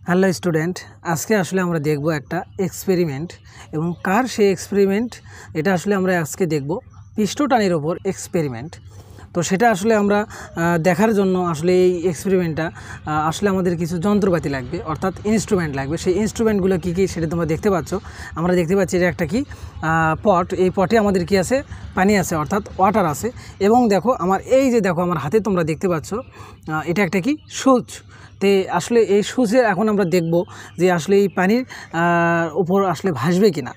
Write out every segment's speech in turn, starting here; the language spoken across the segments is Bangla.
হ্যালো স্টুডেন্ট, আজকে আসলে আমরা দেখব একটা এক্সপেরিমেন্ট এবং কার সেই এক্সপেরিমেন্ট এটা আসলে আমরা আজকে দেখব পিস্টটানের ওপর এক্সপেরিমেন্ট। তো সেটা আসলে আমরা দেখার জন্য আসলে এই এক্সপেরিমেন্টটা আসলে আমাদের কিছু যন্ত্রপাতি লাগবে, অর্থাৎ ইনস্ট্রুমেন্ট লাগবে। সেই ইনস্ট্রুমেন্টগুলো কী কী সেটা তোমরা দেখতে পাচ্ছ। আমরা দেখতে পাচ্ছি এটা একটা কি পট। এই পটে আমাদের কি আছে, পানি আছে, অর্থাৎ ওয়াটার আছে। এবং দেখো আমার এই যে দেখো আমার হাতে তোমরা দেখতে পাচ্ছ এটা একটা কি সুচ। তে আসলে এই সুচের এখন আমরা দেখব যে আসলে এই পানির উপর আসলে ভাসবে কিনা।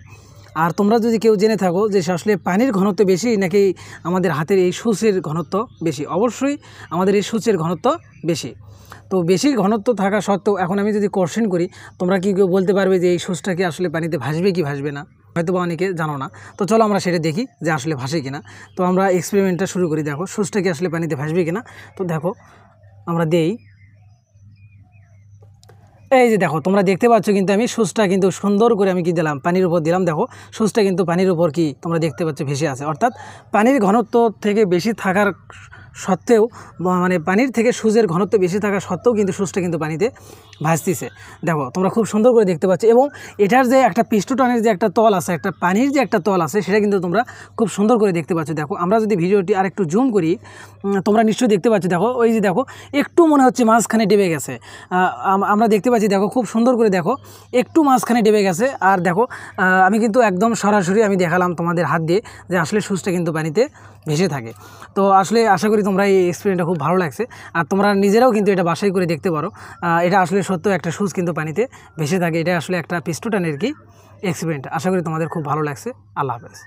আর তোমরা যদি কেউ জেনে থাকো যে আসলে পানির ঘনত্ব বেশি নাকি আমাদের হাতের এই সুচের ঘনত্ব বেশি, অবশ্যই আমাদের এই সুচের ঘনত্ব বেশি। তো বেশি ঘনত্ব থাকা সত্ত্বেও এখন আমি যদি কোশ্চেন করি, তোমরা কি কেউ বলতে পারবে যে এই সুচটা কি আসলে পানিতে ভাসবে কি ভাসবে না? হয়তো বা অনেকে জানো না। তো চলো আমরা সেটা দেখি যে আসলে ভাসে কিনা। তো আমরা এক্সপেরিমেন্টটা শুরু করি। দেখো সুচটা কি আসলে পানিতে ভাসবে কিনা। তো দেখো আমরা দেই, এই যে দেখো তোমরা দেখতে পাচ্ছ কিন্তু আমি সুচটা কিন্তু সুন্দর করে আমি কি দিলাম, পানির উপর দিলাম। দেখো সুচটা কিন্তু পানির উপর কি তোমরা দেখতে পাচ্ছ ভেসে আছে, অর্থাৎ পানির ঘনত্ব থেকে বেশি থাকার সত্ত্বেও, মানে পানির থেকে সুচের ঘনত্ব বেশি থাকা সত্ত্বেও কিন্তু সুচটা কিন্তু পানিতে ভাসতেছে। দেখো তোমরা খুব সুন্দর করে দেখতে পাচ্ছ। এবং এটার যে একটা পিস্টনের যে একটা তল আছে, একটা পানির যে একটা তল আছে, সেটা কিন্তু তোমরা খুব সুন্দর করে দেখতে পাচ্ছ। দেখো আমরা যদি ভিডিওটি আর একটু জুম করি, তোমরা নিশ্চয়ই দেখতে পাচ্ছ। দেখো ওই যে দেখো একটু মনে হচ্ছে মাঝখানে ডেবে গেছে। আমরা দেখতে পাচ্ছি, দেখো খুব সুন্দর করে দেখো একটু মাঝখানে ডেবে গেছে। আর দেখো আমি কিন্তু একদম সরাসরি আমি দেখালাম তোমাদের হাত দিয়ে যে আসলে সুচটা কিন্তু পানিতে ভেসে থাকে। তো আসলে আশা করি তোমরা এই এক্সপেরিমেন্টটা খুব ভালো লাগছে। আর তোমরা নিজেরাও কিন্তু এটা বাসায় করে দেখতে পারো। এটা আসলে সত্য একটা সুচ কিন্তু পানিতে ভেসে থাকে। এটা আসলে একটা পিস্টনের কি এক্সপেরিমেন্ট। আশা করি তোমাদের খুব ভালো লাগছে। আল্লাহ হাফেজ।